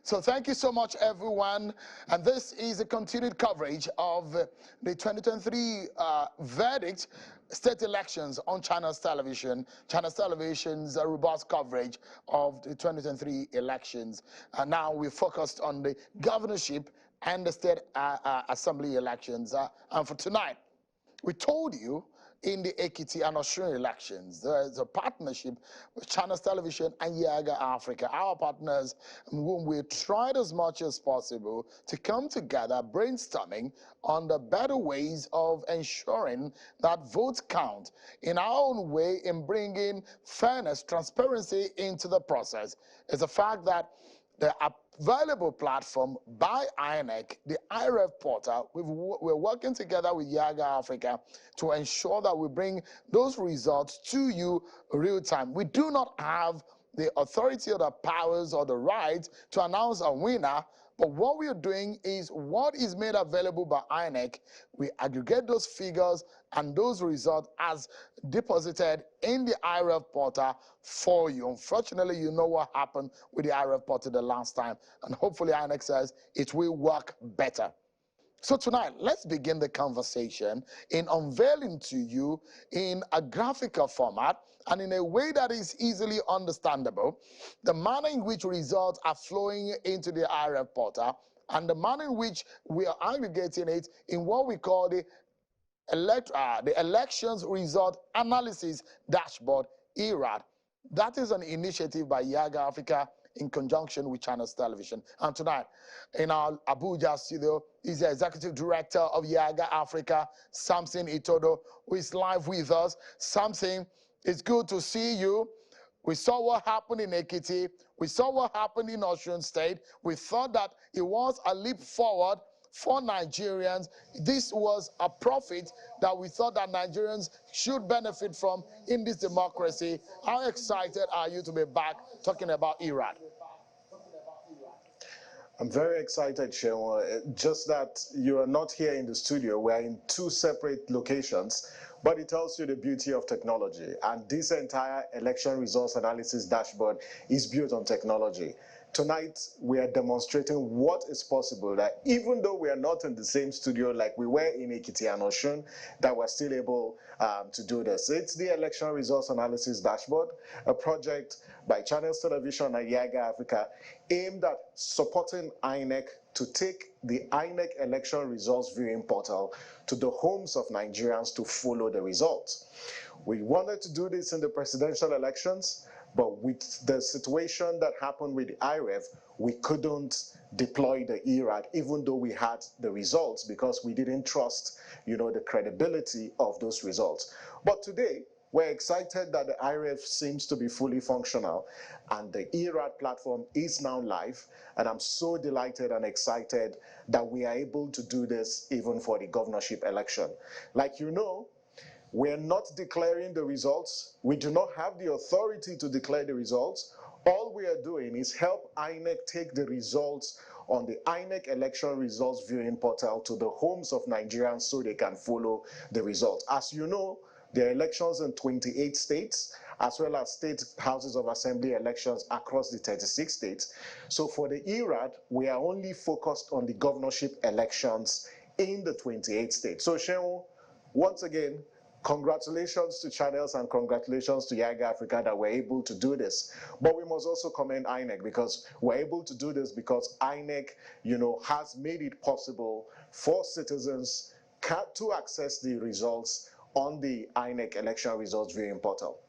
So thank you so much, everyone. And this is a continued coverage of the 2023 verdict state elections on China's television. China's television's robust coverage of the 2023 elections. And now we're focused on the governorship and the state assembly elections. And for tonight, we told you in the Ekiti and Australian elections, there is a partnership with China's Television and Yaga Africa, our partners, whom we tried as much as possible to come together, brainstorming on the better ways of ensuring that votes count in our own way in bringing fairness, transparency into the process. It's a fact that the available platform by INEC, the IREF portal, we're working together with Yaga Africa to ensure that we bring those results to you real time. We do not have the authority or the powers or the right to announce a winner, but what we are doing is what is made available by INEC. We aggregate those figures and those results as deposited in the IREF portal for you. Unfortunately, you know what happened with the IREF portal the last time, and hopefully INEC says it will work better. So tonight, let's begin the conversation in unveiling to you in a graphical format and in a way that is easily understandable, the manner in which results are flowing into the IRF portal and the manner in which we are aggregating it in what we call the Elections Result Analysis Dashboard, ERAD. That is an initiative by Yaga Africa in conjunction with China's Television. And tonight, in our Abuja studio, is the Executive Director of Yaga Africa, Samson Itodo, who is live with us. Samson, it's good to see you. We saw what happened in Ekiti. We saw what happened in Osun State. We thought that it was a leap forward for Nigerians. This was a profit that we thought that Nigerians should benefit from in this democracy. How excited are you to be back talking about ERAD? I'm very excited, Shewa. Just that you are not here in the studio. We're in two separate locations, but it tells you the beauty of technology. And this entire election results analysis dashboard is built on technology. Tonight, we are demonstrating what is possible, that even though we are not in the same studio like we were in Ekiti and Osun, that we're still able to do this. It's the Election Results Analysis Dashboard, a project by Channels Television and Yaga Africa aimed at supporting INEC to take the INEC election results viewing portal to the homes of Nigerians to follow the results. We wanted to do this in the presidential elections, but with the situation that happened with the IREF, we couldn't deploy the ERAD, even though we had the results, because we didn't trust, the credibility of those results. But today, we're excited that the IREF seems to be fully functional, and the ERAD platform is now live, and I'm so delighted and excited that we are able to do this even for the governorship election. Like we're not declaring the results. We do not have the authority to declare the results. All we are doing is help INEC take the results on the INEC election results viewing portal to the homes of Nigerians so they can follow the results. As you know, there are elections in 28 states, as well as state houses of assembly elections across the 36 states. So for the ERAD, we are only focused on the governorship elections in the 28 states. So Shehu, once again, congratulations to Channels and congratulations to Yaga Africa that we're able to do this. But we must also commend INEC, because we're able to do this because INEC, has made it possible for citizens to access the results on the INEC election results viewing portal.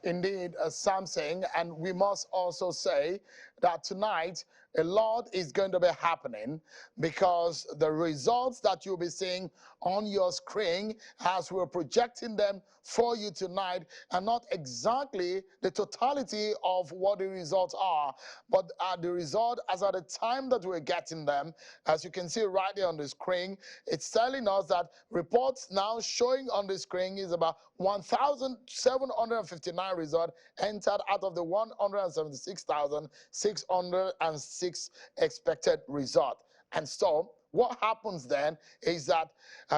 Indeed, Samson, and we must also say that tonight a lot is going to be happening, because the results that you'll be seeing on your screen as we're projecting them for you tonight are not exactly the totality of what the results are, but the result as at the time that we're getting them. As you can see right there on the screen, it's telling us that reports now showing on the screen is about 1,759 results entered out of the 176,606 expected result. And so what happens then is that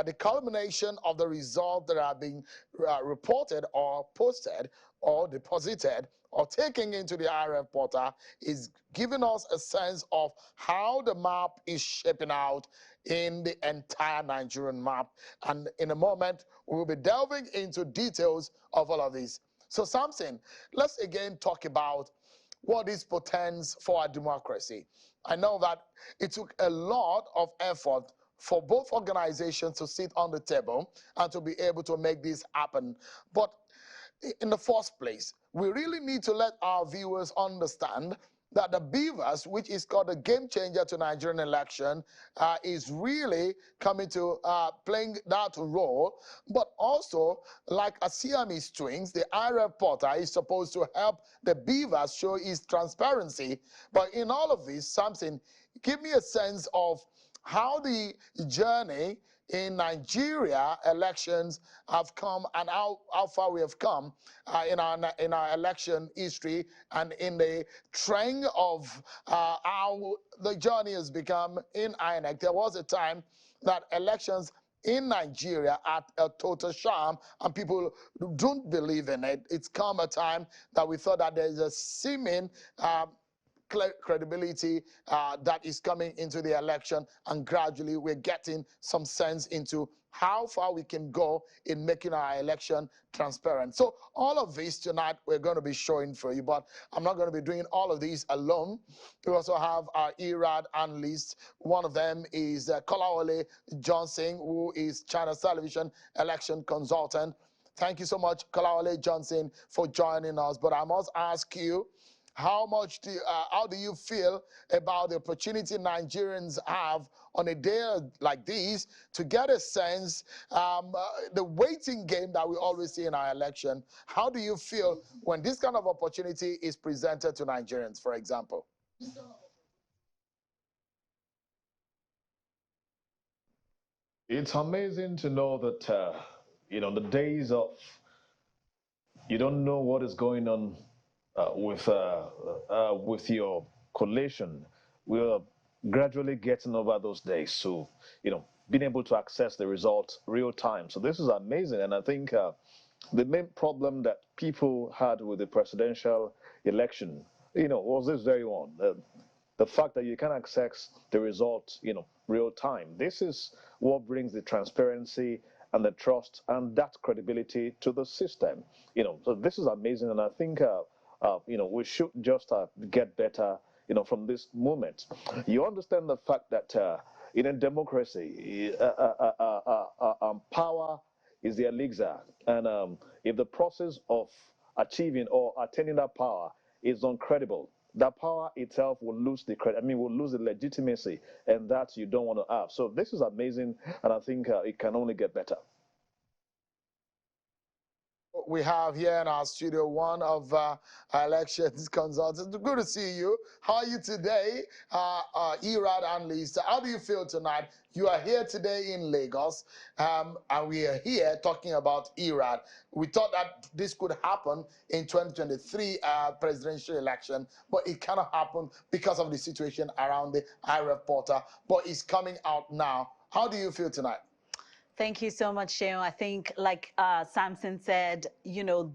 the culmination of the results that are being reported or posted or deposited or taking into the IRF portal is giving us a sense of how the map is shaping out in the entire Nigerian map. And in a moment, we will be delving into details of all of this. So Samson, let's again talk about what this portends for our democracy. I know that it took a lot of effort for both organizations to sit on the table and to be able to make this happen. But in the first place, we really need to let our viewers understand that the Beavers, which is called a game changer to Nigerian election, is really coming to playing that role. But also, like a Siamese twins, the IRF portal is supposed to help the Beavers show its transparency. But in all of this, Samson, give me a sense of how the journey in Nigeria elections have come and how far we have come in our election history and in the trend of how the journey has become in INEC. There was a time that elections in Nigeria are a total sham and people don't believe in it. It's come a time that we thought that there's a seeming credibility that is coming into the election, and gradually we're getting some sense into how far we can go in making our election transparent. So all of this tonight we're going to be showing for you, but I'm not going to be doing all of these alone. We also have our ERAD analysts. One of them is Kolawole Johnson, who is China's television election consultant. Thank you so much, Kolawole Johnson, for joining us. But I must ask you, how do you feel about the opportunity Nigerians have on a day like this to get a sense, the waiting game that we always see in our election? How do you feel when this kind of opportunity is presented to Nigerians, for example? It's amazing to know that, the days of you don't know what is going on with your collation. We're gradually getting over those days. So, being able to access the results real time. So this is amazing. And I think the main problem that people had with the presidential election, was this very one. The fact that you can access the results, real time. This is what brings the transparency and the trust and that credibility to the system. So this is amazing, and I think we should just get better, from this moment. You understand the fact that in a democracy, power is the elixir, and if the process of achieving or attaining that power is uncredible, that power itself will lose the credit. Will lose the legitimacy, and that you don't want to have. So this is amazing, and I think it can only get better. We have here in our studio one of our elections consultants. Good to see you. How are you today, ERAD analyst? How do you feel tonight? You are here today in Lagos, and we are here talking about ERAD. We thought that this could happen in 2023 presidential election, but it cannot happen because of the situation around the IRF portal, but it's coming out now. How do you feel tonight? Thank you so much, Sheon. I think, like Samson said,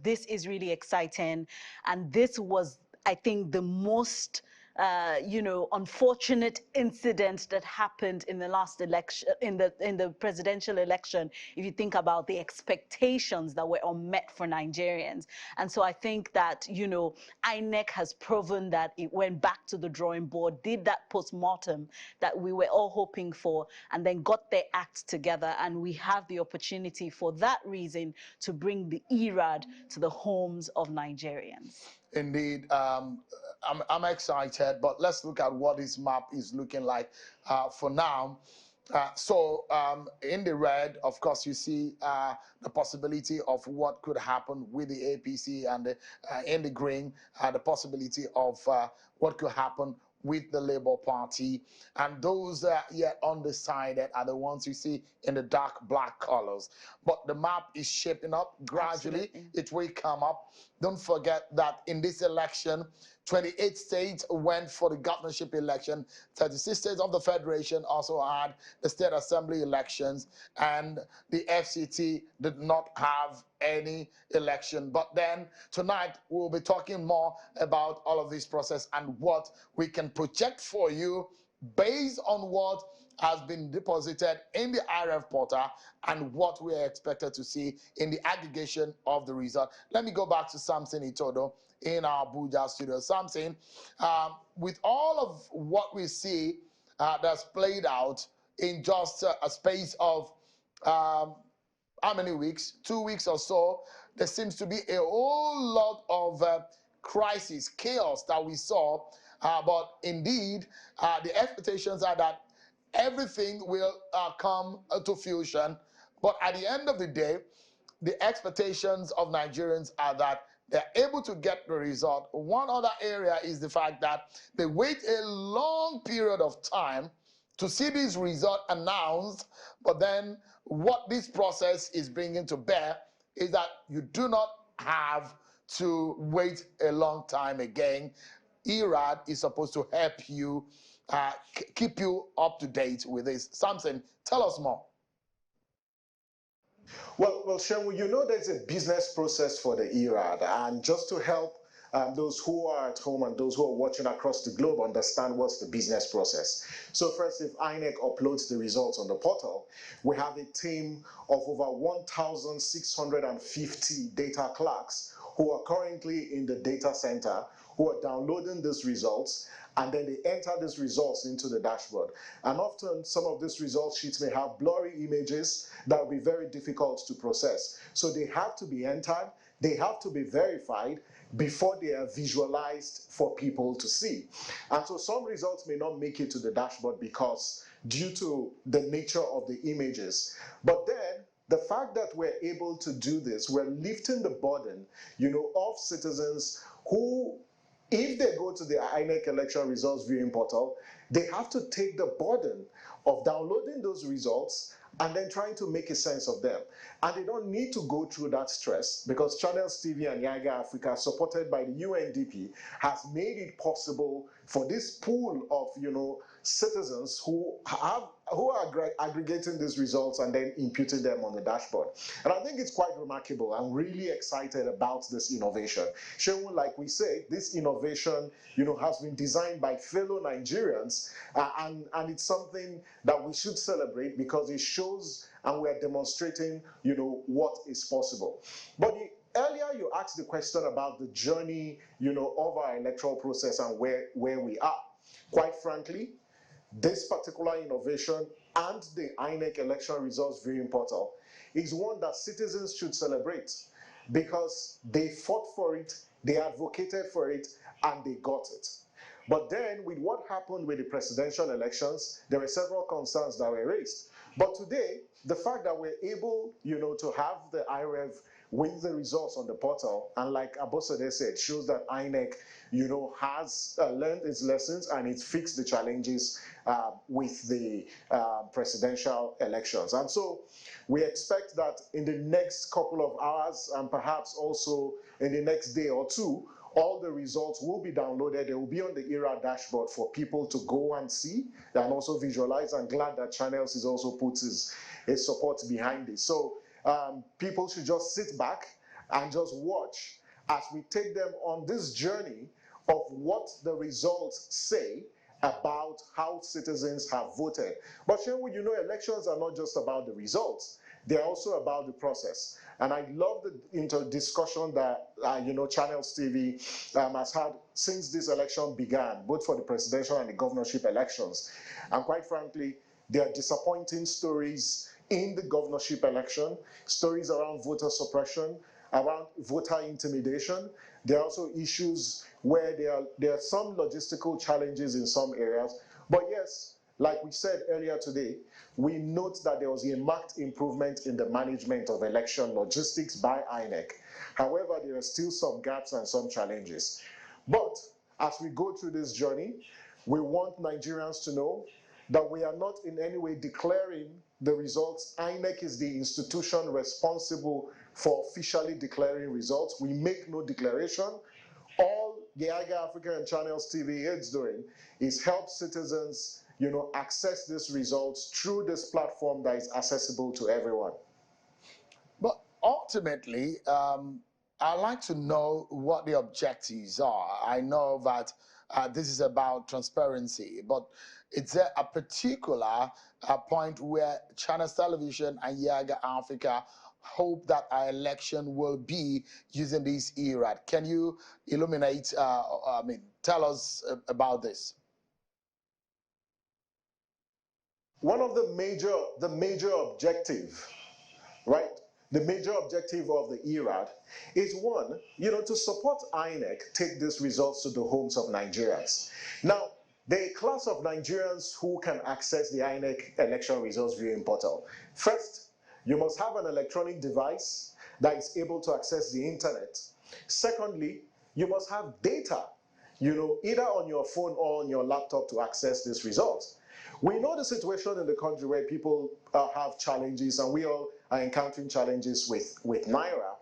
this is really exciting. And this was, I think, the most unfortunate incident that happened in the last election, in the presidential election, if you think about the expectations that were unmet for Nigerians. And so I think that, INEC has proven that it went back to the drawing board, did that post-mortem that we were all hoping for, and then got their act together. And we have the opportunity for that reason to bring the ERAD to the homes of Nigerians. Indeed, I'm excited, but let's look at what this map is looking like for now. In the red, of course, you see the possibility of what could happen with the APC, and in the green, the possibility of what could happen with the Labour Party. And those yet undecided are the ones you see in the dark black colors. But the map is shaping up gradually. Absolutely. It will come up. Don't forget that in this election, 28 states went for the governorship election. 36 states of the federation also had the state assembly elections, and the FCT did not have any election. But then tonight we'll be talking more about all of this process and what we can project for you based on what has been deposited in the IRF portal and what we are expected to see in the aggregation of the result. Let me go back to Samson Itodo in our Abuja studio. Samson, with all of what we see that's played out in just a space of how many weeks? 2 weeks or so, there seems to be a whole lot of crisis, chaos that we saw. But indeed, the expectations are that everything will come to fruition. But at the end of the day, the expectations of Nigerians are that they're able to get the result. One other area is the fact that they wait a long period of time to see this result announced, but then what this process is bringing to bear is that you do not have to wait a long time again. ERAD is supposed to help you, keep you up to date with this. Samson, tell us more. Well, Shenwu, you know there's a business process for the ERAD, and just to help those who are at home and those who are watching across the globe understand what's the business process. So first, if INEC uploads the results on the portal, we have a team of over 1,650 data clerks who are currently in the data center, who are downloading these results, and then they enter these results into the dashboard. And often some of these result sheets may have blurry images that will be very difficult to process. So they have to be entered, they have to be verified before they are visualized for people to see. And so some results may not make it to the dashboard because due to the nature of the images. But then the fact that we're able to do this, we're lifting the burden, of citizens who, if they go to the INEC election results viewing portal, they have to take the burden of downloading those results and then trying to make a sense of them. And they don't need to go through that stress because Channels TV and Yaga Africa, supported by the UNDP, has made it possible for this pool of citizens who are aggregating these results and then imputing them on the dashboard. And I think it's quite remarkable. I'm really excited about this innovation. Shehu, like we say, this innovation has been designed by fellow Nigerians, and it's something that we should celebrate because it shows and we're demonstrating what is possible. But earlier you asked the question about the journey of our electoral process and where we are. Quite frankly, this particular innovation and the INEC election results viewing portal is one that citizens should celebrate because they fought for it, they advocated for it, and they got it. But then with what happened with the presidential elections, there were several concerns that were raised. But today, the fact that we're able, to have the IRF with the results on the portal, and like Abosede said, shows that INEC, has learned its lessons and it's fixed the challenges with the presidential elections. And so we expect that in the next couple of hours and perhaps also in the next day or two, all the results will be downloaded. They will be on the ERA dashboard for people to go and see and also visualize. I'm glad that Channels is also puts his support behind this. So people should just sit back and just watch as we take them on this journey of what the results say about how citizens have voted. But Shehu, elections are not just about the results. They're also about the process. And I love the discussion that, Channels TV has had since this election began, both for the presidential and the governorship elections. And quite frankly, there are disappointing stories in the governorship election, stories around voter suppression, around voter intimidation. There are also issues where there are some logistical challenges in some areas. But yes, like we said earlier today, we note that there was a marked improvement in the management of election logistics by INEC. However, there are still some gaps and some challenges. But as we go through this journey, we want Nigerians to know that we are not in any way declaring the results. INEC is the institution responsible for officially declaring results. We make no declaration. All Geiger Africa and Channels TV is doing is help citizens, access these results through this platform that is accessible to everyone. But ultimately, I'd like to know what the objectives are. I know that this is about transparency, but is there a particular point where Channels Television and Yaga Africa hope that our election will be using this ERAD? Can you illuminate, tell us about this? One of the major objective, right? The major objective of the ERAD is one, to support INEC take these results to the homes of Nigerians. Now, there are a class of Nigerians who can access the INEC election results viewing portal. First, you must have an electronic device that is able to access the internet. Secondly, you must have data, either on your phone or on your laptop to access these results. We know the situation in the country where people have challenges, and we all are encountering challenges with Naira.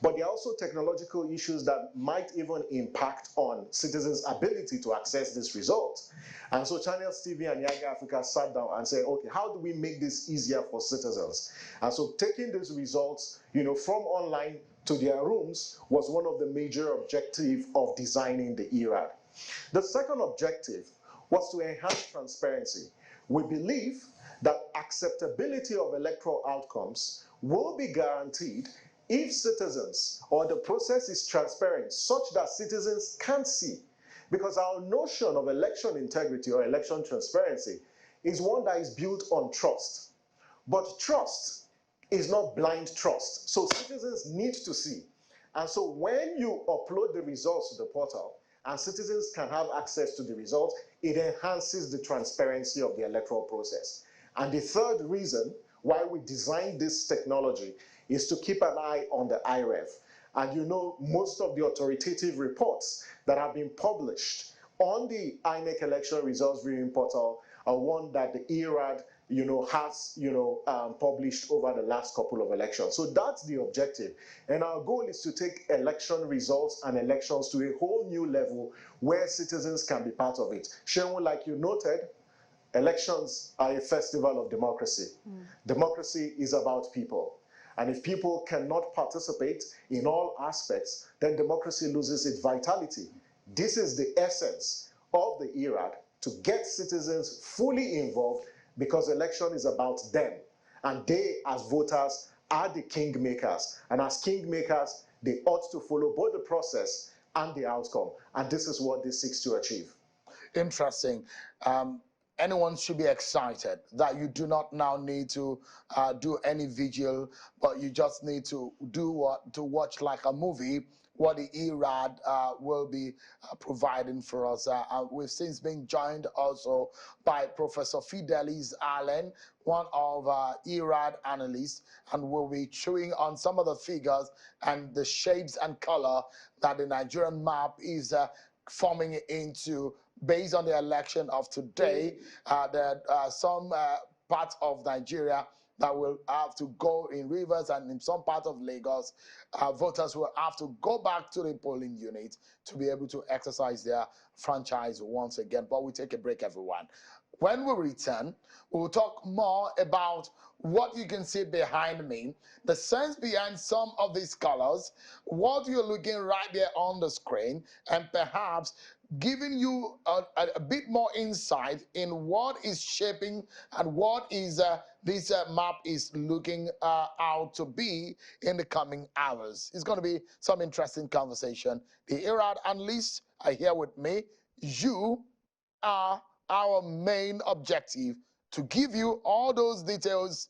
But there are also technological issues that might even impact on citizens' ability to access these results. And so Channels TV and Yaga Africa sat down and said, okay, how do we make this easier for citizens? And so taking these results, from online to their rooms was one of the major objectives of designing the ERAD. The second objective was to enhance transparency. We believe that acceptability of electoral outcomes will be guaranteed if citizens or the process is transparent such that citizens can see. Because our notion of election integrity or election transparency is one that is built on trust. But trust is not blind trust. So citizens need to see. And so when you upload the results to the portal, and citizens can have access to the results, it enhances the transparency of the electoral process. And the third reason why we designed this technology is to keep an eye on the IREV. And most of the authoritative reports that have been published on the INEC election results viewing portal are one that the ERAD has published over the last couple of elections. So that's the objective. And our goal is to take election results and elections to a whole new level where citizens can be part of it. Shemun, like you noted, elections are a festival of democracy. Democracy is about people. And if people cannot participate in all aspects, then democracy loses its vitality. This is the essence of the ERAD, to get citizens fully involved, because election is about them. And they, as voters, are the kingmakers. And as kingmakers, they ought to follow both the process and the outcome. And this is what this seeks to achieve. Interesting. Anyone should be excited that you do not now need to do any vigil, but you just need to watch like a movie what the ERAD will be providing for us. We've since been joined also by Professor Fidelis Allen, one of ERAD analysts, and we'll be chewing on some of the figures and the shapes and color that the Nigerian map is forming into based on the election of today. There are some parts of Nigeria that will have to go in Rivers, and in some part of Lagos, voters will have to go back to the polling unit to be able to exercise their franchise once again. But we take a break, everyone. When we return, we'll talk more about what you can see behind me, the sense behind some of these colors, what you're looking right there on the screen, and perhaps giving you a bit more insight in what is shaping and what is this map is looking out to be in the coming hours. It's going to be some interesting conversation. The ERAD analysts are here with me. You are our main objective, to give you all those details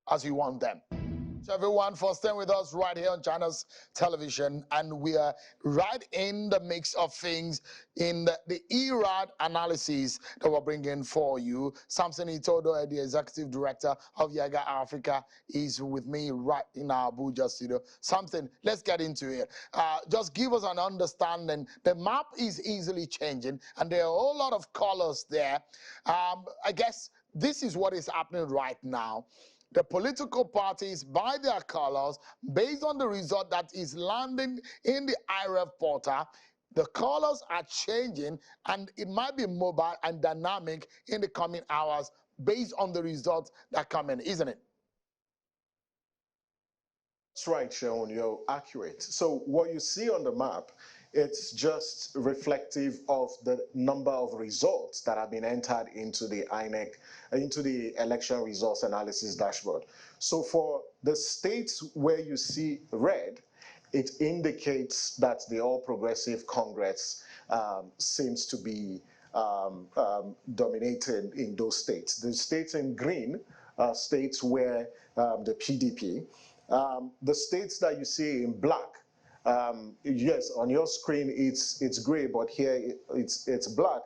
as you want them. So everyone, for staying with us right here on Channels Television, and we are right in the mix of things in the ERAD analysis that we're bringing for you. Samson Itodo, the executive director of Yaga Africa, is with me right in our Abuja studio. Samson, let's get into it. Just give us an understanding. The map is easily changing, and there are a whole lot of colors there. I guess this is what is happening right now. The political parties, by their colors, based on the result that is landing in the IREF portal, The colors are changing, and it might be mobile and dynamic in the coming hours based on the results that come in, isn't it? That's right, Sean, you're accurate. So what you see on the map, it's just reflective of the number of results that have been entered into the INEC, into the election results analysis dashboard. So for the states where you see red, it indicates that the All Progressive Congress seems to be dominated in those states. The states in green are states where the PDP, the states that you see in black, yes, on your screen it's gray, but here it's black.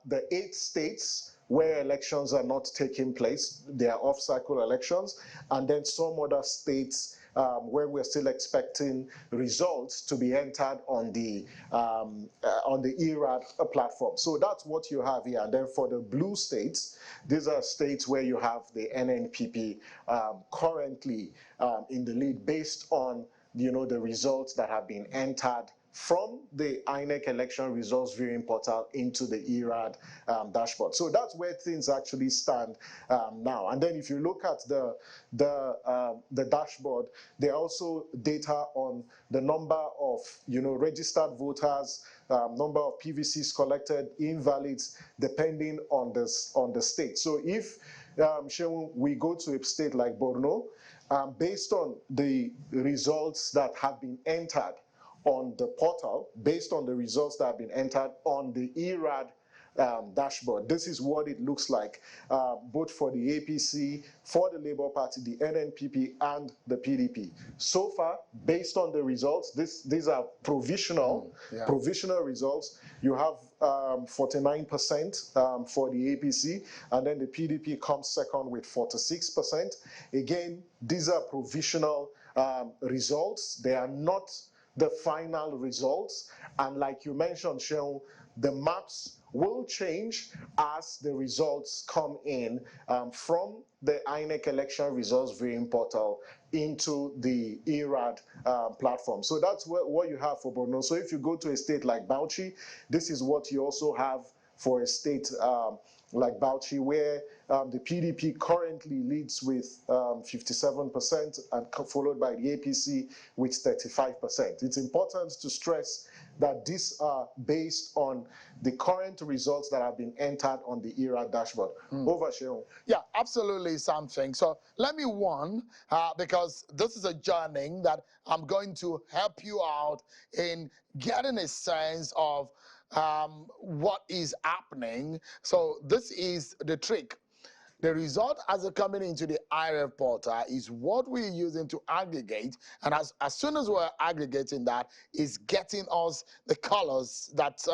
The 8 states where elections are not taking place, they are off-cycle elections, and then some other states where we're still expecting results to be entered on the ERAD platform. So that's what you have here. And then for the blue states, these are states where you have the NNPP currently in the lead based on the results that have been entered from the INEC election results viewing portal into the ERAD dashboard. So that's where things actually stand now. And then if you look at the dashboard, there are also data on the number of registered voters, number of PVCs collected, invalids, depending on the state. So if we go to a state like Borno, based on the results that have been entered on the portal, based on the results that have been entered on the ERAD dashboard. This is what it looks like, both for the APC, for the Labour Party, the NNPP, and the PDP. So far, based on the results, these are provisional results. You have 49% for the APC, and then the PDP comes second with 46%. Again, these are provisional results. They are not the final results, and like you mentioned, Sean, the maps will change as the results come in from the INEC election results viewing portal into the ERAD platform. So that's what you have for Borno. So if you go to a state like Bauchi, this is what you also have for a state like Bauchi, where the PDP currently leads with 57% and followed by the APC with 35%. It's important to stress that these are based on the current results that have been entered on the ERA dashboard. Over, Sheon. Yeah, absolutely something. So let me warn, because this is a journey that I'm going to help you out in getting a sense of what is happening. So this is the trick. The result as they're coming into the IRF portal is what we're using to aggregate, and as soon as we're aggregating that, is getting us the colors that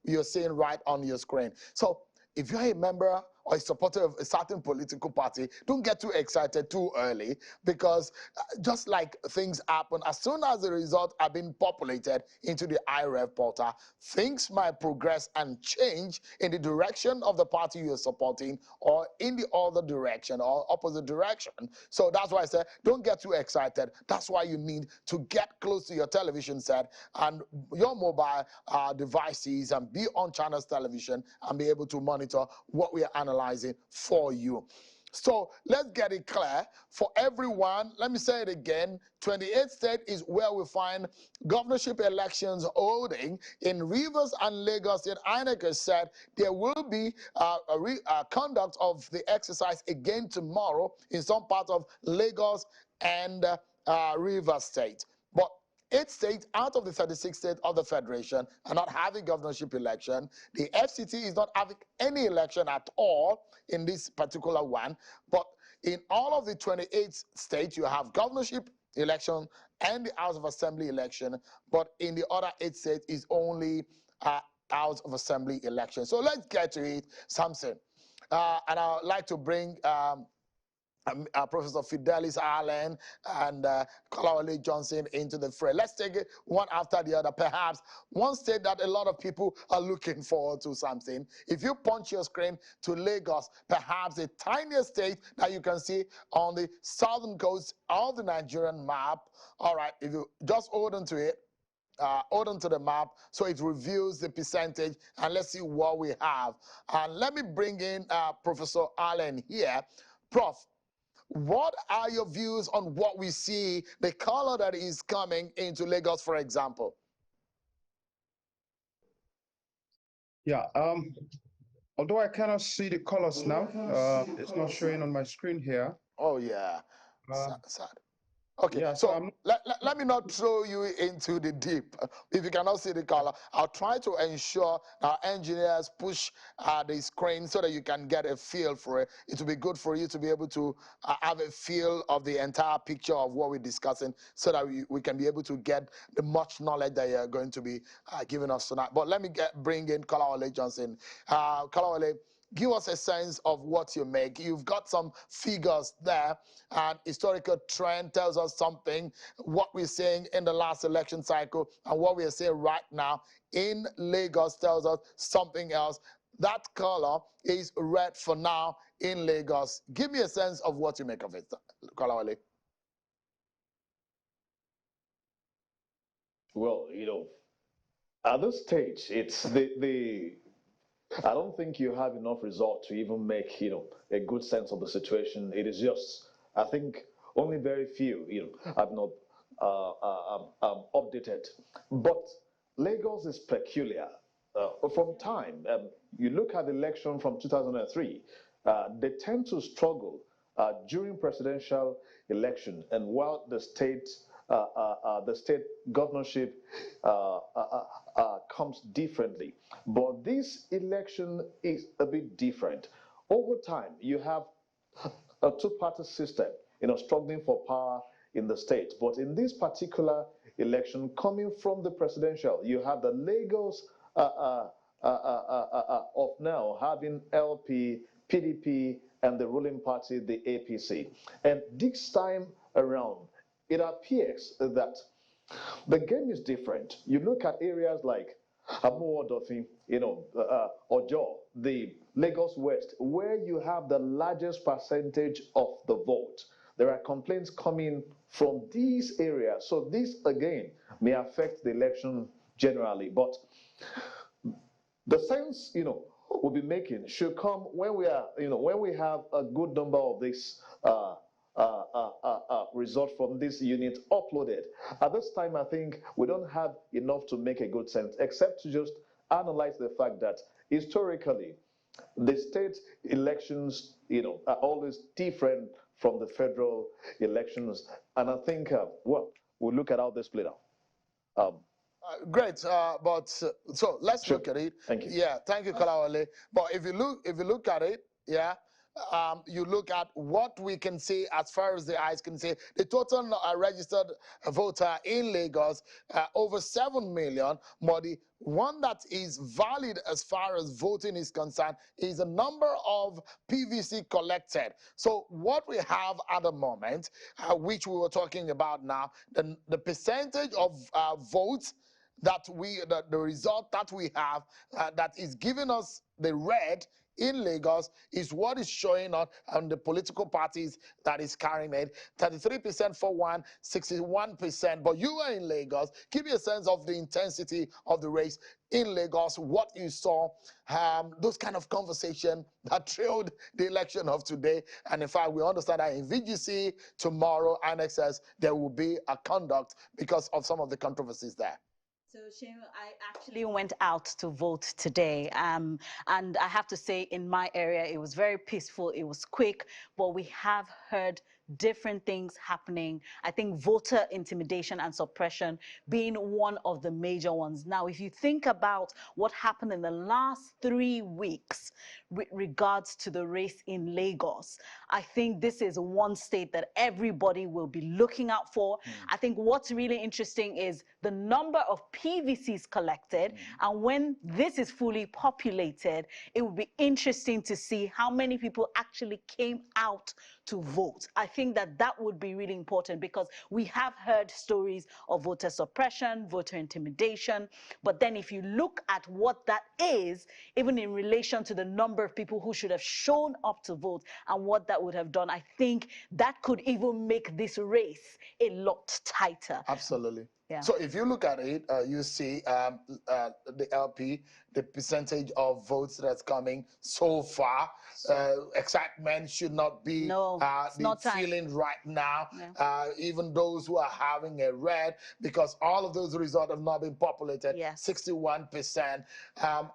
you're seeing right on your screen. So if you're a member or a supporter of a certain political party, don't get too excited too early, because just like things happen, as soon as the results are being populated into the IRF portal, things might progress and change in the direction of the party you're supporting or in the other direction or opposite direction. So that's why I said don't get too excited. That's why you need to get close to your television set and your mobile devices and be on Channels Television and be able to monitor what we are analyzing for you. So let's get it clear for everyone. Let me say it again. 28th state is where we find governorship elections holding. In Rivers and Lagos State, INEC has said there will be conduct of the exercise again tomorrow in some part of Lagos and Rivers State. But 8 states out of the 36 states of the Federation are not having governorship election. The FCT is not having any election at all in this particular one. But in all of the 28 states, you have governorship election and the House of Assembly election. But in the other 8 states, is only House of Assembly election. So let's get to it, Samson. And I would like to bring Professor Fidelis Allen and Kolawole Johnson into the fray. Let's take it one after the other. Perhaps one state that a lot of people are looking forward to, something. If you punch your screen to Lagos, perhaps the tiniest state that you can see on the southern coast of the Nigerian map. All right, if you just hold on to it. hold on to the map so it reveals the percentage, and let's see what we have. And let me bring in Professor Allen here. Prof, what are your views on what we see, the color that is coming into Lagos, for example? Yeah, although I cannot see the colors now, it's not showing on my screen here. Oh, yeah. Sad. Okay, Yeah, so let me not throw you into the deep. If you cannot see the color, I'll try to ensure our engineers push the screen so that you can get a feel for it. It will be good for you to be able to have a feel of the entire picture of what we're discussing so that we can be able to get the much knowledge that you're going to be giving us tonight. But let me bring in Kolawole Johnson. Kolawole, give us a sense of what you make. You've got some figures there, and historical trend tells us something, what we're seeing in the last election cycle and what we're seeing right now in Lagos tells us something else. That color is red for now in Lagos. Give me a sense of what you make of it, Kolawole. Well, at this stage, it's I don't think you have enough result to even make, a good sense of the situation. It is just, I think, only very few, have not updated. But Lagos is peculiar. From time, you look at the election from 2003, they tend to struggle during presidential election, and while the state governorship comes differently. But this election is a bit different. Over time, you have a two-party system, struggling for power in the state. But in this particular election, coming from the presidential, you have the Lagos of now having LP, PDP, and the ruling party, the APC. And this time around, it appears that the game is different. You look at areas like Amuodofin, Ojo, the Lagos West, where you have the largest percentage of the vote. There are complaints coming from these areas. So this, again, may affect the election generally. But the sense, we'll be making should come when we are, when we have a good number of these results from this unit uploaded. At this time, I think we don't have enough to make a good sense, except to just analyze the fact that historically, the state elections, are always different from the federal elections. And I think, we'll look at how this played out. Great, but so let's Sure. look at it. Thank you. Yeah, thank you, Kalawale. But if you look at it, yeah, you look at what we can see as far as the eyes can see. The total registered voter in Lagos, over 7 million. But the one that is valid as far as voting is concerned is the number of PVC collected. So what we have at the moment, which we were talking about now, the percentage of votes that the result that we have that is giving us the red in Lagos is what is showing on the political parties that is carrying it. 33% for one, 61%. But you are in Lagos. Give me a sense of the intensity of the race in Lagos, what you saw, those kind of conversation that trailed the election of today. And in fact, we understand that in VGC tomorrow, annexes, there will be a conduct because of some of the controversies there. So, Shemu, I actually went out to vote today. And I have to say, in my area, it was very peaceful. It was quick, but we have heard different things happening. I think voter intimidation and suppression being one of the major ones. Now, if you think about what happened in the last 3 weeks with regards to the race in Lagos, I think this is one state that everybody will be looking out for. I think what's really interesting is the number of PVCs collected, and when this is fully populated, it will be interesting to see how many people actually came out to vote. I think that would be really important because we have heard stories of voter suppression, voter intimidation, but then if you look at what that is, even in relation to the number of people who should have shown up to vote and what that would have done, I think that could even make this race a lot tighter. Absolutely. Yeah. So if you look at it, you see the LP, the percentage of votes that's coming so far. Excitement should not be No, it's the not time. feeling right now. Yeah. Even those who are having a red, because all of those results have not been populated. Yes. 61%.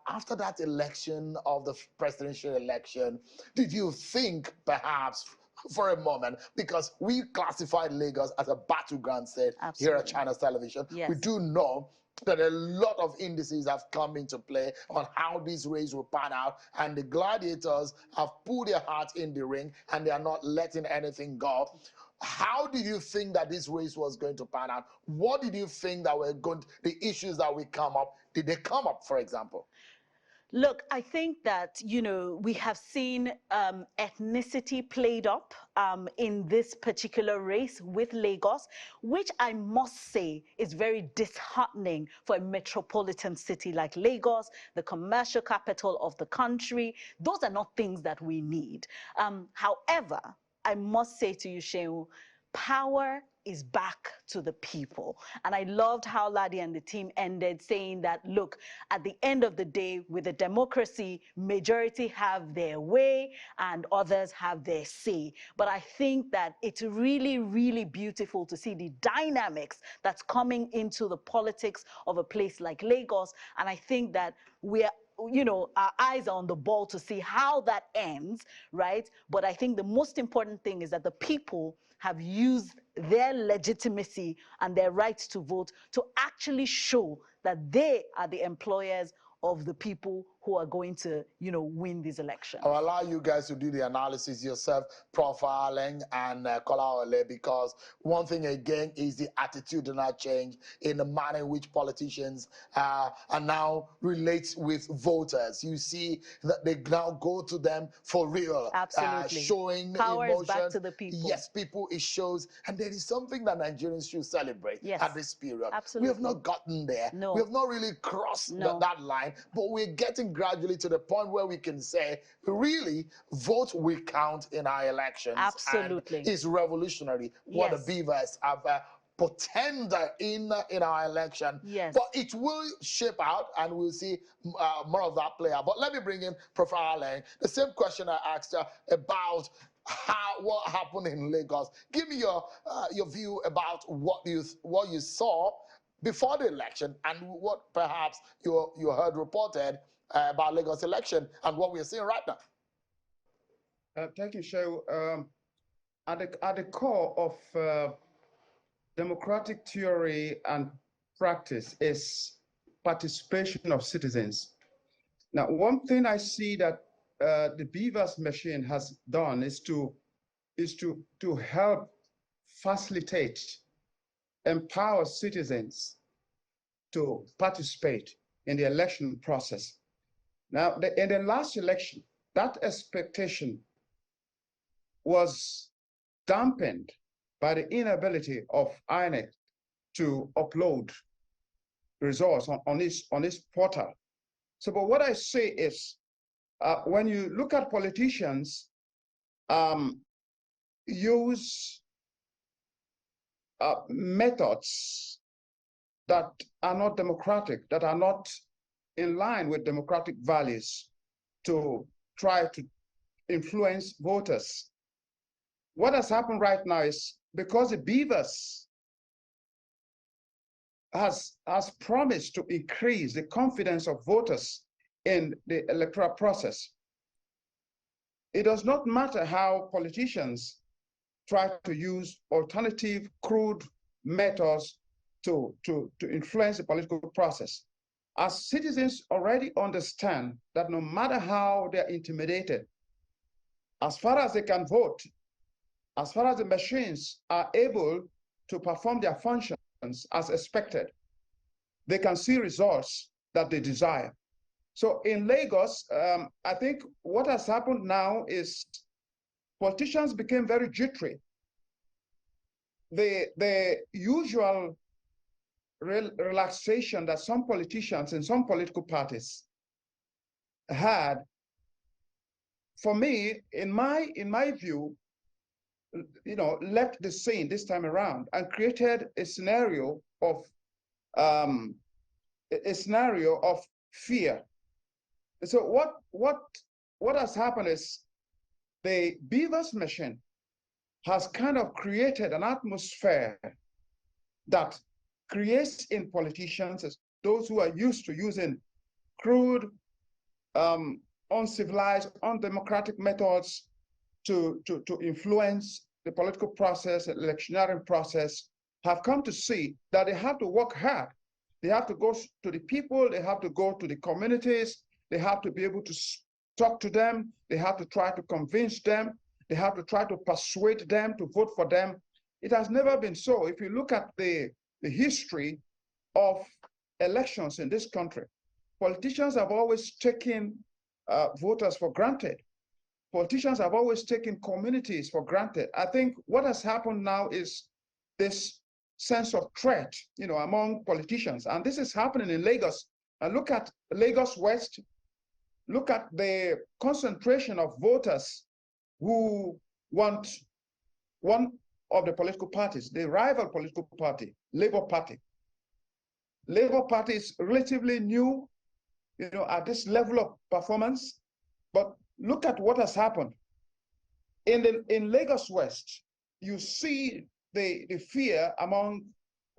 After that election of the presidential election, did you think perhaps for a moment, because we classified Lagos as a battleground state here at Absolutely. China's Television. Yes. We do know that a lot of indices have come into play on how this race will pan out, and the gladiators have put their heart in the ring and they are not letting anything go. How did you think that this race was going to pan out? What did you think that were going to, the issues that will come up? Did they come up, for example? Look, I think that, we have seen ethnicity played up in this particular race with Lagos, which I must say is very disheartening for a metropolitan city like Lagos, the commercial capital of the country. Those are not things that we need. However, I must say to you, Shehu, power is back to the people. And I loved how Ladi and the team ended saying that, look, at the end of the day, with a democracy, majority have their way and others have their say. But I think that it's really, really beautiful to see the dynamics that's coming into the politics of a place like Lagos. And I think that we're our eyes are on the ball to see how that ends, right? But I think the most important thing is that the people have used their legitimacy and their rights to vote to actually show that they are the employers of the people who are going to, win these elections. I'll allow you guys to do the analysis yourself, profiling and Kola Ole, because one thing again is the attitudinal change in the manner in which politicians are now relate with voters. You see that they now go to them for real, Absolutely. showing Power emotion. is back to the people. Yes, people, it shows, and there is something that Nigerians should celebrate at this period. Absolutely. We have not gotten there. No. We have not really crossed that line, but we're getting gradually to the point where we can say, really, vote will count in our elections. Absolutely. And it's revolutionary what the Beavers have portended in our election. Yes. But it will shape out, and we'll see more of that play out. But let me bring in Professor Allen. The same question I asked her about what happened in Lagos. Give me your view about what you saw before the election and what perhaps you heard reported about Lagos election and what we're seeing right now. Thank you, Shehu. At the core of democratic theory and practice is participation of citizens. Now, one thing I see that the Beavers machine has done is to help facilitate, empower citizens to participate in the election process. Now, in the last election, that expectation was dampened by the inability of INEC to upload results on this portal. So, but what I say is, when you look at politicians use methods that are not democratic, that are not in line with democratic values to try to influence voters. What has happened right now is because the Beavers has promised to increase the confidence of voters in the electoral process. It does not matter how politicians try to use alternative crude methods to influence the political process. As citizens already understand that no matter how they're intimidated, as far as they can vote, as far as the machines are able to perform their functions as expected, they can see results that they desire. So in Lagos, I think what has happened now is politicians became very jittery. The usual relaxation that some politicians and some political parties had, for me, in my view, left the scene this time around and created a scenario of a scenario of fear. So what has happened is the Beavers machine has kind of created an atmosphere that creates in politicians, as those who are used to using crude, uncivilized, undemocratic methods to influence the political process, the electioneering process, have come to see that they have to work hard. They have to go to the people, they have to go to the communities, they have to be able to talk to them, they have to try to convince them, they have to try to persuade them to vote for them. It has never been so. If you look at the history of elections in this country, politicians have always taken voters for granted. Politicians have always taken communities for granted. I think what has happened now is this sense of threat, among politicians. And this is happening in Lagos. And look at Lagos West. Look at the concentration of voters who want one of the political parties, the rival political party, Labour Party. Labour Party is relatively new, at this level of performance. But look at what has happened. In Lagos West, you see the fear among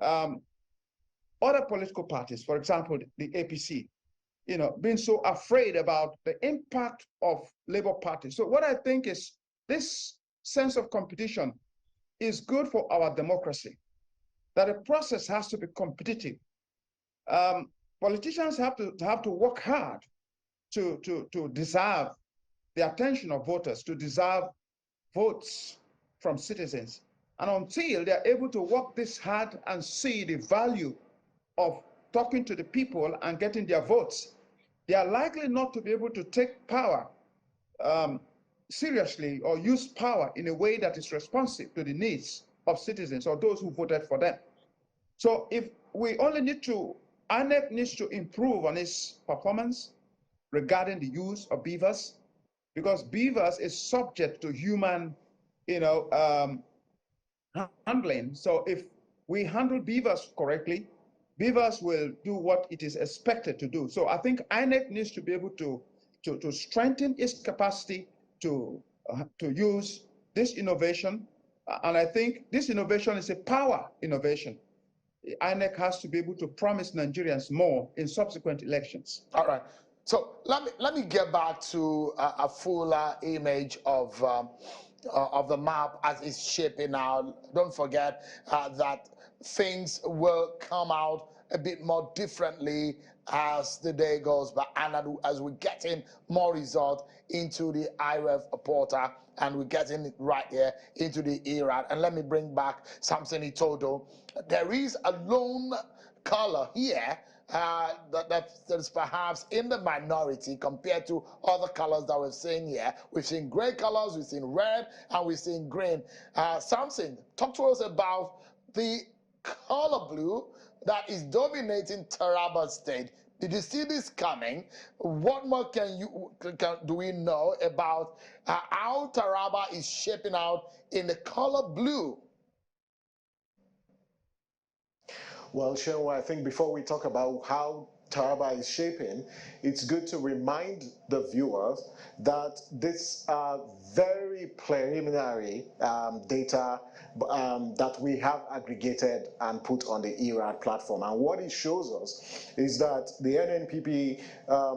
other political parties, for example, the APC, being so afraid about the impact of Labour Party. So what I think is this sense of competition is good for our democracy, that the process has to be competitive. Politicians have to work hard to deserve the attention of voters, to deserve votes from citizens. And until they're able to work this hard and see the value of talking to the people and getting their votes, they are likely not to be able to take power seriously or use power in a way that is responsive to the needs of citizens or those who voted for them. So if we only need to, INEC needs to improve on its performance regarding the use of beavers, because beavers is subject to human, handling. So if we handle beavers correctly, beavers will do what it is expected to do. So I think INEC needs to be able to strengthen its capacity to use this innovation. And I think this innovation is a power innovation. INEC has to be able to promise Nigerians more in subsequent elections. All right. So let me get back to a fuller image of the map as it's shaping out. Don't forget that things will come out a bit more differently as the day goes by, and as we're getting more results into the IREF portal, and we're getting it right here into the ERAD. And let me bring back something he told you. There is a lone color here that is perhaps in the minority compared to other colors that we've seen here. We've seen gray colors, we've seen red, and we've seen green. Samson, talk to us about the color blue that is dominating Taraba State. Did you see this coming? What more do we know about how Taraba is shaping out in the color blue? Well, Shenwa, I think before we talk about how Taraba is shaping, it's good to remind the viewers that this very preliminary data that we have aggregated and put on the ERAD platform. And what it shows us is that the NNPP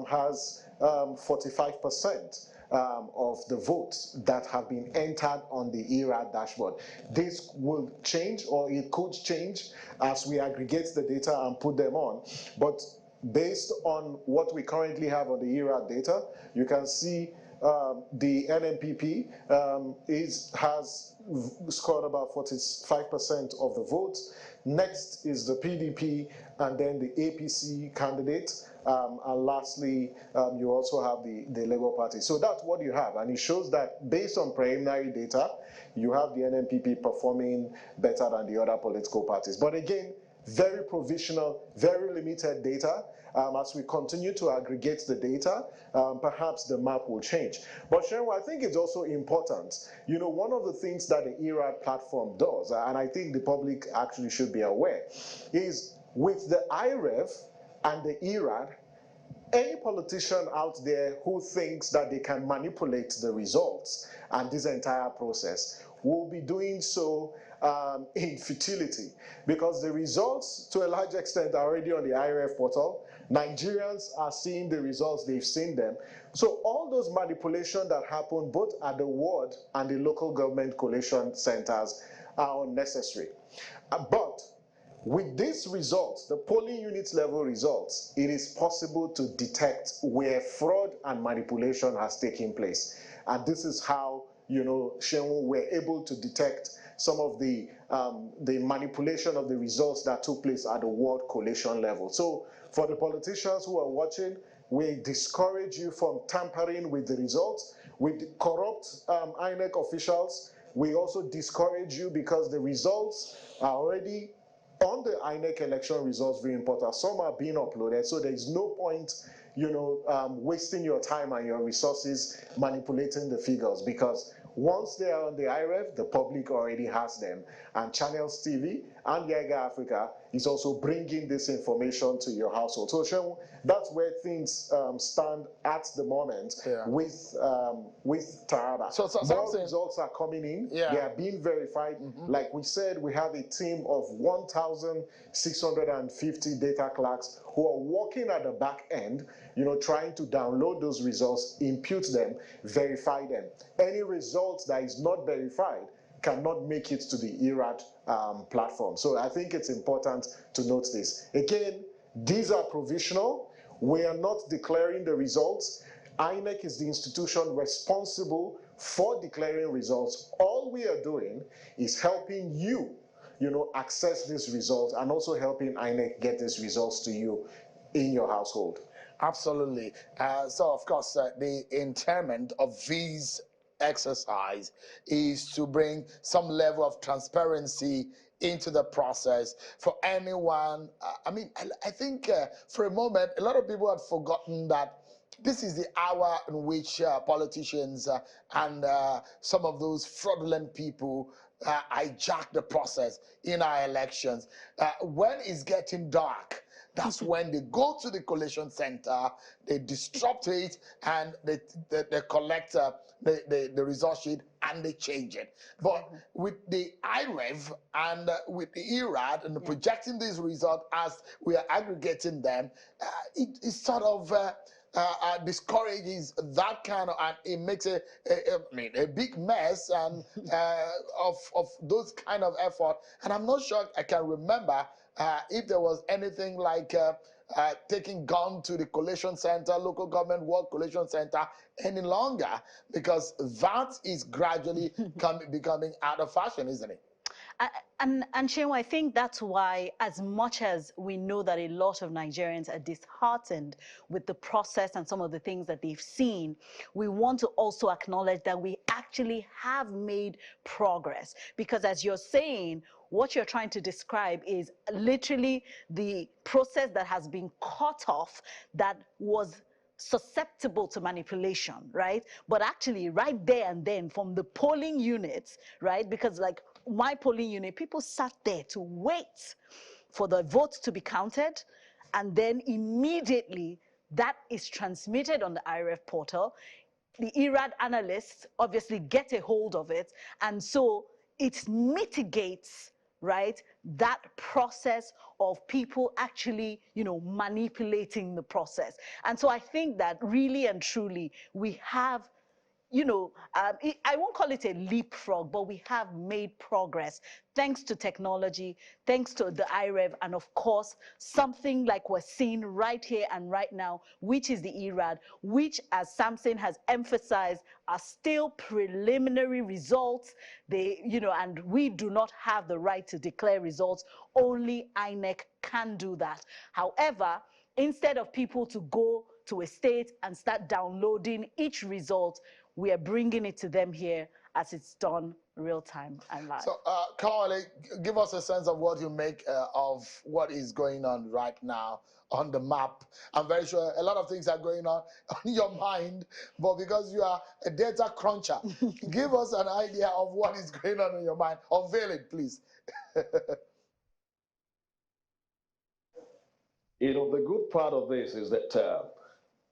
has 45%. Of the votes that have been entered on the ERAD dashboard. This will change, or it could change as we aggregate the data and put them on. But based on what we currently have on the ERAD data, you can see the NNPP has scored about 45% of the votes. Next is the PDP, and then the APC candidate. And lastly, you also have the Labour Party. So that's what you have. And it shows that based on preliminary data, you have the NNPP performing better than the other political parties. But again, very provisional, very limited data. As we continue to aggregate the data, perhaps the map will change. But Sharon, I think it's also important. One of the things that the ERAD platform does, and I think the public actually should be aware, is With the IREV and the ERAD, any politician out there who thinks that they can manipulate the results and this entire process will be doing so in futility, because the results to a large extent are already on the IRF portal. Nigerians are seeing the results, they've seen them. So all those manipulations that happen both at the ward and the local government collation centers are unnecessary. But with these results, the polling unit level results, it is possible to detect where fraud and manipulation has taken place. And this is how, Shenwu were able to detect some of the manipulation of the results that took place at the ward collation level. So for the politicians who are watching, we discourage you from tampering with the results. We corrupt INEC officials. We also discourage you because the results are already on the INEC election results viewing portal. Some are being uploaded, so there is no point, wasting your time and your resources manipulating the figures, because once they are on the IREF, the public already has them. And Channels TV and Yega Africa is also bringing this information to your household. So Shem, that's where things stand at the moment with Taraba. So more results are coming in. Yeah. They are being verified. Like we said, we have a team of 1,650 data clerks who are working at the back end, trying to download those results, impute them, verify them. Any results that is not verified cannot make it to the ERAD platform. So I think it's important to note this. Again, these are provisional. We are not declaring the results. INEC is the institution responsible for declaring results. All we are doing is helping you, access these results, and also helping INEC get these results to you in your household. Absolutely. So, of course, the intent of these exercise is to bring some level of transparency into the process for anyone. I think for a moment, a lot of people had forgotten that this is the hour in which politicians and some of those fraudulent people hijack the process in our elections. When it's getting dark, that's when they go to the collation center, they disrupt it, and they collect the result sheet and they change it. But with the IREV and with the ERAD and projecting these results as we are aggregating them, it sort of discourages that kind of, and it makes a big mess and of those kind of effort. And I'm not sure I can remember if there was anything like taking gun to the collation center, local government work collation center any longer, because that is gradually becoming out of fashion, isn't it? And Shehu, I think that's why, as much as we know that a lot of Nigerians are disheartened with the process and some of the things that they've seen, we want to also acknowledge that we actually have made progress. Because as you're saying, what you're trying to describe is literally the process that has been cut off, that was susceptible to manipulation, right? But actually right there and then from the polling units, right? Because like my polling unit, people sat there to wait for the votes to be counted, and then immediately that is transmitted on the IRF portal. The ERAD analysts obviously get a hold of it, and so it mitigates, right, that process of people actually, manipulating the process. And so I think that really and truly we have, I won't call it a leapfrog, but we have made progress thanks to technology, thanks to the IREV, and of course, something like we're seeing right here and right now, which is the ERAD, which, as Samson has emphasized, are still preliminary results. And we do not have the right to declare results. Only INEC can do that. However, instead of people to go to a state and start downloading each result, we are bringing it to them here as it's done real time and live. So, Carly, give us a sense of what you make of what is going on right now on the map. I'm very sure a lot of things are going on your mind, but because you are a data cruncher, give us an idea of what is going on in your mind. Unveil it, please. The good part of this is that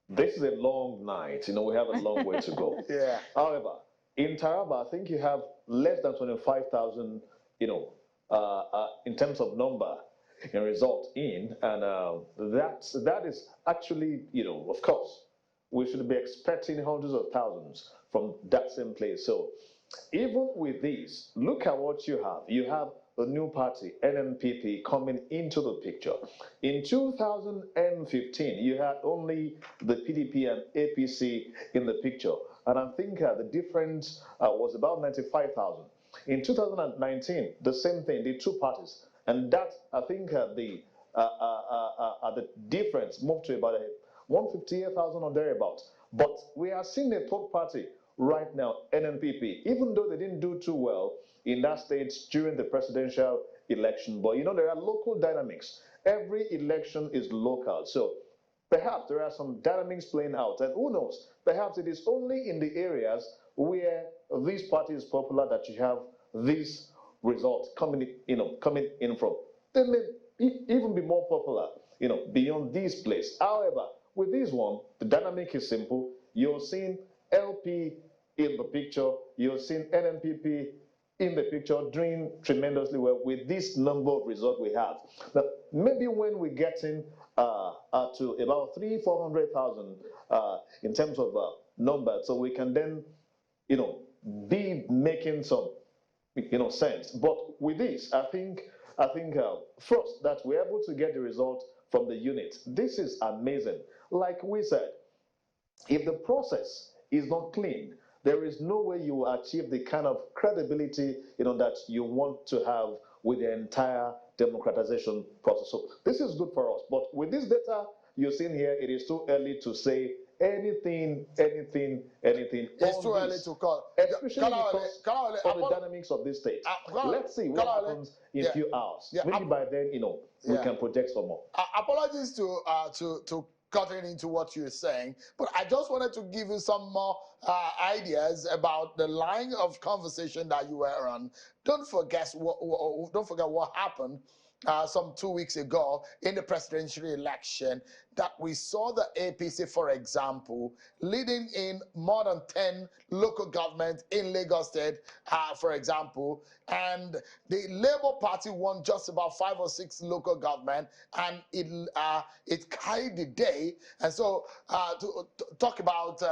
this is a long night. We have a long way to go. Yeah. However, in Taraba, I think you have less than 25,000, in terms of number in result in, and that is actually, of course, we should be expecting hundreds of thousands from that same place. So even with this, look at what you have. You have the new party, NNPP, coming into the picture. In 2015, you had only the PDP and APC in the picture. And I think the difference was about 95,000. In 2019, the same thing, the two parties. And that, I think, the difference moved to about 158,000 or thereabouts. But we are seeing a third party right now, NNPP, even though they didn't do too well in that state during the presidential election. But there are local dynamics. Every election is local. So perhaps there are some dynamics playing out. And who knows, perhaps it is only in the areas where this party is popular that you have these results coming in from. They may even be more popular, beyond this place. However, with this one, the dynamic is simple. You're seeing LP in the picture, you're seeing NNPP in the picture doing tremendously well with this number of results we have. Now, maybe when we get in to about 300,000-400,000 in terms of numbers, so we can then, be making some, sense. But with this, I think first that we're able to get the result from the unit. This is amazing. Like we said, if the process is not clean, there is no way you will achieve the kind of credibility that you want to have with the entire democratization process. So this is good for us. But with this data you're seeing here, it is too early to say anything. It's too early to call. Especially because of the dynamics of this state. Let's see what happens in a few hours. Maybe by then, we can project some more. Apologies to cutting into what you're saying, but I just wanted to give you some more ideas about the line of conversation that you were on. Don't forget what happened some 2 weeks ago in the presidential election, that we saw the APC, for example, leading in more than 10 local governments in Lagos State, for example, and the Labour Party won just about 5 or 6 local government, and it carried the day. And so to talk about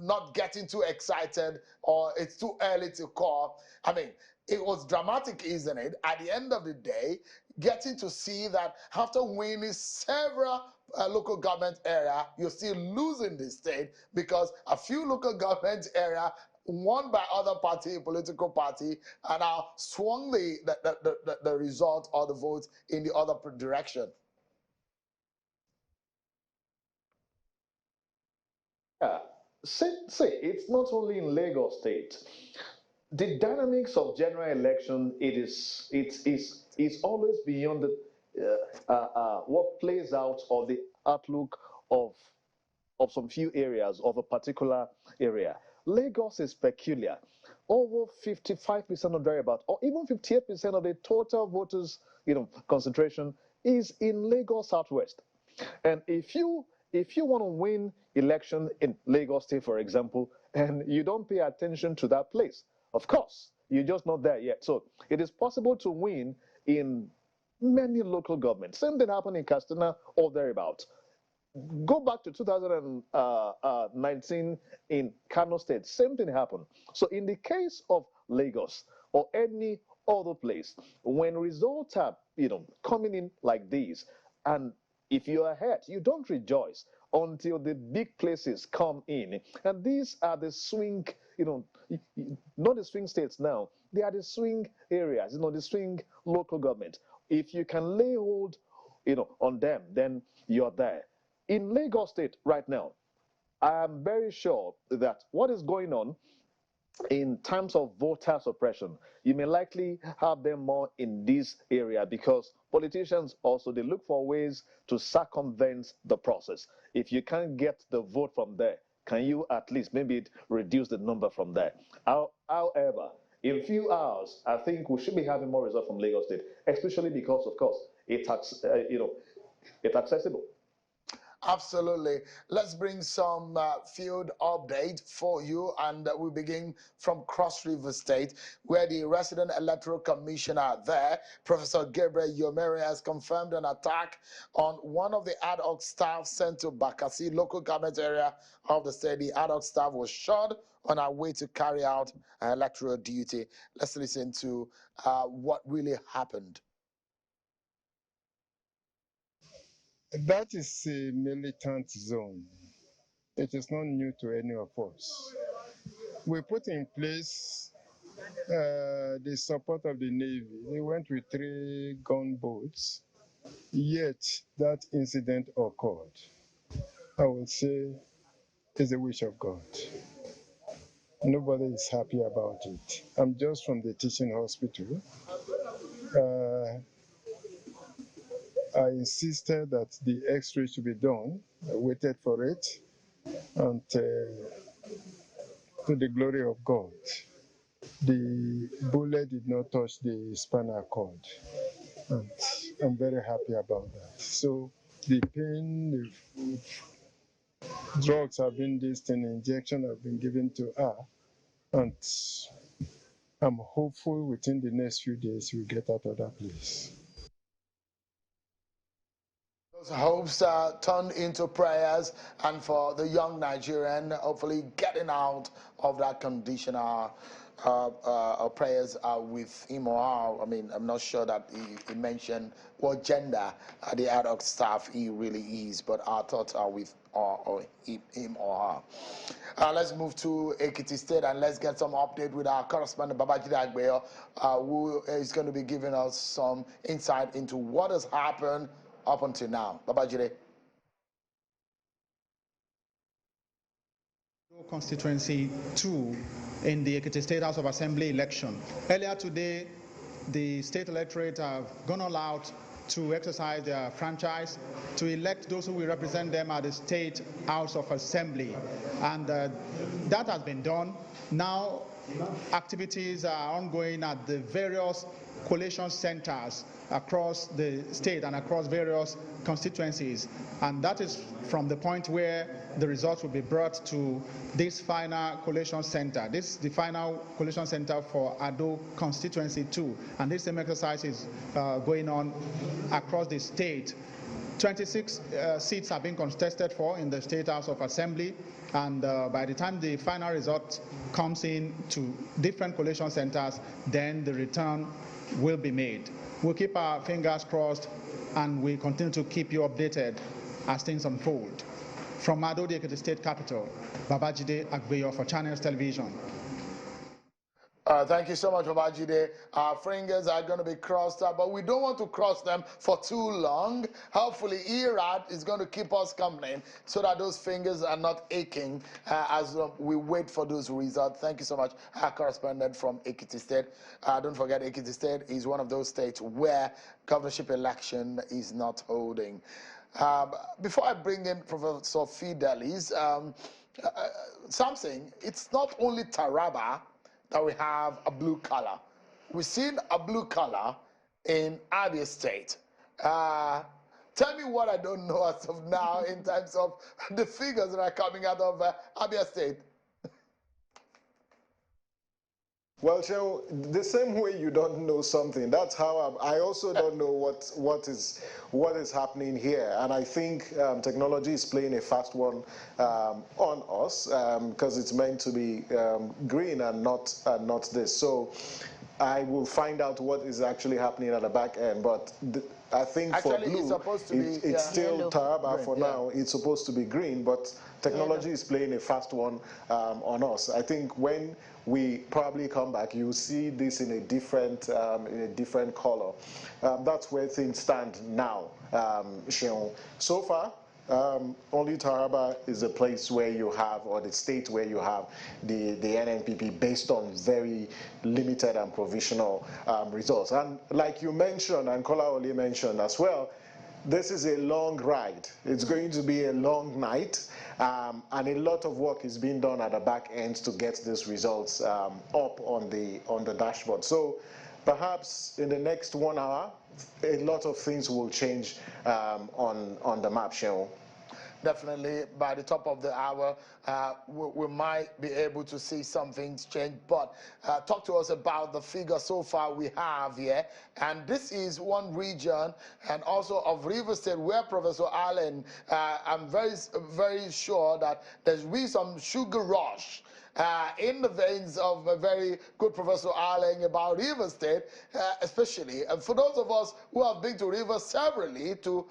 not getting too excited, or it's too early to call, I mean, it was dramatic, isn't it? At the end of the day, getting to see that after winning several local government area, you're still losing the state because a few local government area won by other political party, and now swung the result or the votes in the other direction. Yeah, say it's not only in Lagos State. The dynamics of general election, it's always beyond the what plays out, or the outlook of some few areas of a particular area. Lagos is peculiar. Over 55% of thereabout, or even 58% of the total voters, concentration is in Lagos Southwest. And if you want to win election in Lagos State, for example, and you don't pay attention to that place, of course, you're just not there yet. So it is possible to win in many local governments. Same thing happened in Castina or thereabout. Go back to 2019 in Kano State, same thing happened. So in the case of Lagos or any other place, when results are coming in like these, and if you're ahead, you don't rejoice until the big places come in. And these are the swing, not the swing states now, they are the swing areas, the swing local government. If you can lay hold on them, then you're there. In Lagos State right now, I am very sure that what is going on in terms of voter suppression, you may likely have them more in this area, because politicians also, they look for ways to circumvent the process. If you can't get the vote from there, can you at least maybe reduce the number from there? However, in a few hours, I think we should be having more results from Lagos State, especially because, of course, it has, it accessible. Absolutely. Let's bring some field update for you, and we begin from Cross River State, where the resident electoral commissioner there, Professor Gabriel Yomere, has confirmed an attack on one of the ad hoc staff sent to Bakassi local government area of the state. The ad hoc staff was shot on our way to carry out electoral duty. Let's listen to what really happened. That is a militant zone. It is not new to any of us. We put in place the support of the Navy. They went with 3 gunboats, yet that incident occurred. I would say it's a wish of God. Nobody is happy about it. I'm just from the teaching hospital. I insisted that the x-ray should be done. I waited for it, and to the glory of God, the bullet did not touch the spinal cord. And I'm very happy about that. So the pain, the drugs have been injection have been given to her, and I'm hopeful within the next few days we'll get out of that place. Those hopes turned into prayers, and for the young Nigerian, hopefully getting out of that condition. Our prayers are with him or her. I mean, I'm not sure that he mentioned what gender the ad hoc staff he really is, but our thoughts are with him or her. Let's move to Ekiti State, and let's get some update with our correspondent Babajide Agbeyo, who is going to be giving us some insight into what has happened up until now. Babajide. Constituency 2 in the Ekiti State House of Assembly election. Earlier today, the state electorate have gone all out to exercise their franchise to elect those who will represent them at the State House of Assembly. And that has been done. Now, activities are ongoing at the various collation centers across the state and across various constituencies. And that is from the point where the results will be brought to this final collation center. This is the final collation center for Ado constituency 2. And this same exercise is going on across the state. 26 seats have been contested for in the State House of Assembly, and by the time the final result comes in to different collation centers, then the return will be made. We'll keep our fingers crossed, and we continue to keep you updated as things unfold. From Ado, the Ekiti State Capital, Babajide Agbeyo for Channels Television. Thank you so much, Babajide. Our fingers are going to be crossed up, but we don't want to cross them for too long. Hopefully, ERAD is going to keep us company so that those fingers are not aching as we wait for those results. Thank you so much, our correspondent from Ekiti State. Don't forget, Ekiti State is one of those states where governorship election is not holding. Before I bring in Professor Fidelis, something, it's not only Taraba that we have a blue color. We've seen a blue color in Abia State. Tell me what I don't know as of now in terms of the figures that are coming out of Abia State. Well, Joe, the same way you don't know something, that's how I also don't know what is happening here. And I think technology is playing a fast one on us because it's meant to be green and not this. So I will find out what is actually happening at the back end. But I think actually, for blue, it's supposed to be it's still yellow. Taraba green, for now. It's supposed to be green, but technology is playing a fast one on us. I think when we probably come back, you'll see this in a different color. That's where things stand now, Sean. So far, only Taraba is a place where you have, or the state where you have the NNPP based on very limited and provisional results. And like you mentioned, and Kola Oli mentioned as well, this is a long ride. It's going to be a long night, and a lot of work is being done at the back end to get these results up on the dashboard. So perhaps in the next 1 hour, a lot of things will change on the map, Shehu. Definitely, by the top of the hour, we might be able to see some things change. But talk to us about the figure so far we have here. And this is one region, and also of River State, where Professor Allen, I'm very sure that there's been some sugar rush in the veins of a very good Professor Allen about River State, especially. And for those of us who have been to River severally to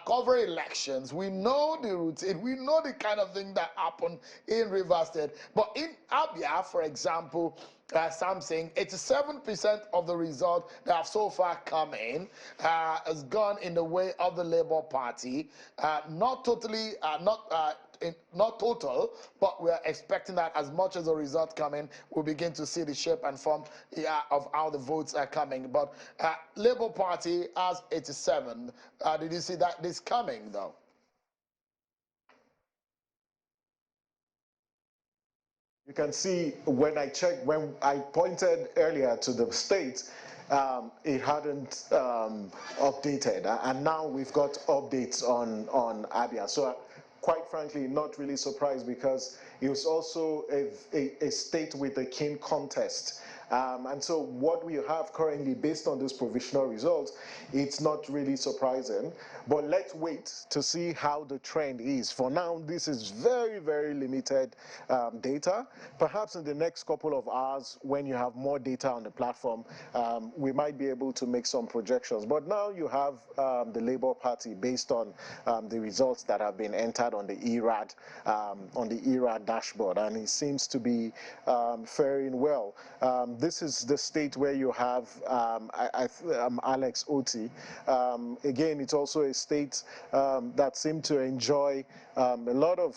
cover elections, we know the routine, we know the kind of thing that happened in River State. But in Abia, for example, something, 87% of the results that have so far come in has gone in the way of the Labour Party. Not totally, not total, but we're expecting that as much as the results come in, we'll begin to see the shape and form of how the votes are coming. But Labour Party has 87. Did you see that this coming, though? You can see when I checked, when I pointed earlier to the state, it hadn't updated, and now we've got updates on Abia. So quite frankly, not really surprised, because it was also a state with a keen contest. And so what we have currently, based on this provisional results, it's not really surprising. But let's wait to see how the trend is. For now, this is very, very limited data. Perhaps in the next couple of hours, when you have more data on the platform, we might be able to make some projections. But now you have the Labour Party based on the results that have been entered on the ERAD dashboard, and it seems to be faring well. This is the state where you have Alex Oti. Again, it's also a state that seemed to enjoy a lot of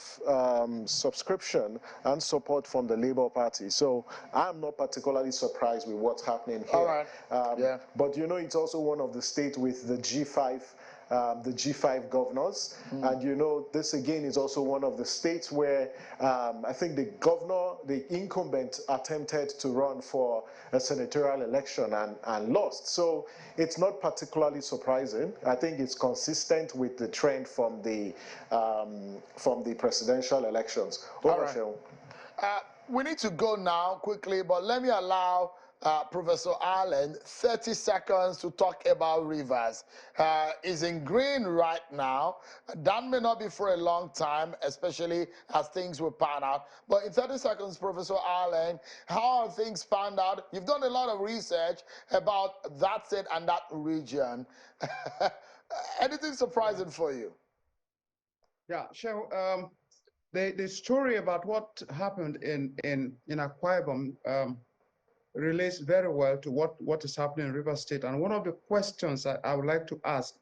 subscription and support from the Labour Party. So I'm not particularly surprised with what's happening here. All right. Yeah. But you know, it's also one of the states with the G5 governors. And you know, this again is also one of the states where I think the governor, the incumbent, attempted to run for a senatorial election and lost. So it's not particularly surprising. I think it's consistent with the trend from the presidential elections. Over, Shehu. We need to go now quickly, but let me allow Professor Allen 30 seconds to talk about Rivers. Is in green right now. That may not be for a long time, especially as things will pan out. But in 30 seconds, Professor Allen, how are things panned out? You've done a lot of research about that state and that region. Anything surprising for you? Yeah, sure. The story about what happened in Akwa Ibom relates very well to what is happening in River State. And one of the questions I would like to ask,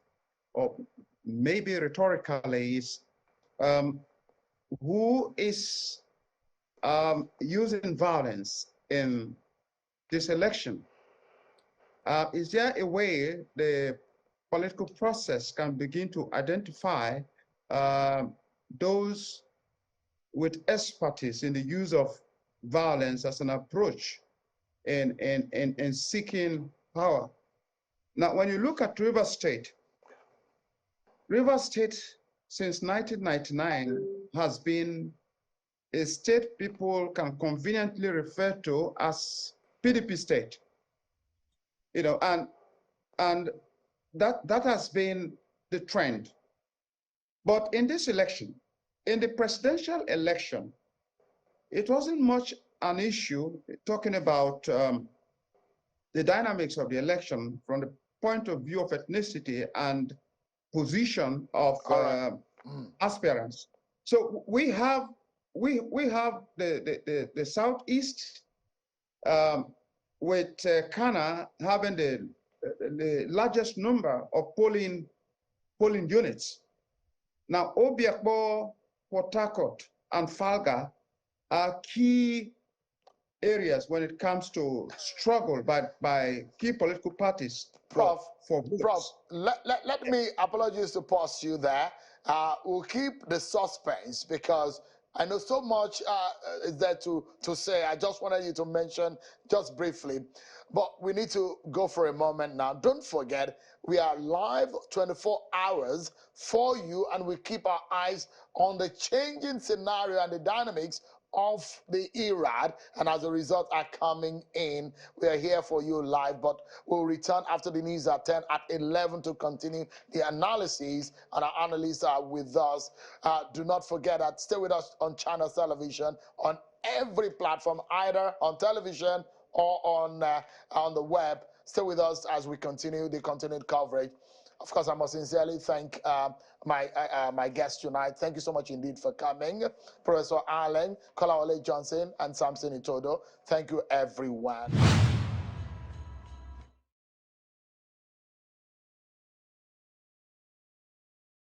or maybe rhetorically, is who is using violence in this election? Is there a way the political process can begin to identify those with expertise in the use of violence as an approach in seeking power? Now, when you look at River State since 1999 has been a state people can conveniently refer to as PDP state. You know, and that has been the trend. But in this election, in the presidential election, it wasn't much an issue talking about the dynamics of the election from the point of view of ethnicity and position of aspirants. So we have the Southeast with Kana having the largest number of polling units. Now, Obiakpo, Port Harcourt, and Falga are key areas when it comes to struggle by key political parties for votes. Prof, let me, apologies to pause you there. We'll keep the suspense because I know so much is there to say. I just wanted you to mention just briefly, but we need to go for a moment now. Don't forget, we are live 24 hours for you, and we keep our eyes on the changing scenario and the dynamics of the IRAD, and as a result are coming in. We are here for you live, but we'll return after the news at 10, at 11 to continue the analysis, and our analysts are with us. Do not forget that stay with us on Channel Television, on every platform, either on television or on the web. Stay with us as we continue the continued coverage. Of course, I must sincerely thank my guests tonight. Thank you so much indeed for coming. Professor Allen, Kolawole Johnson, and Samson Itodo. Thank you, everyone.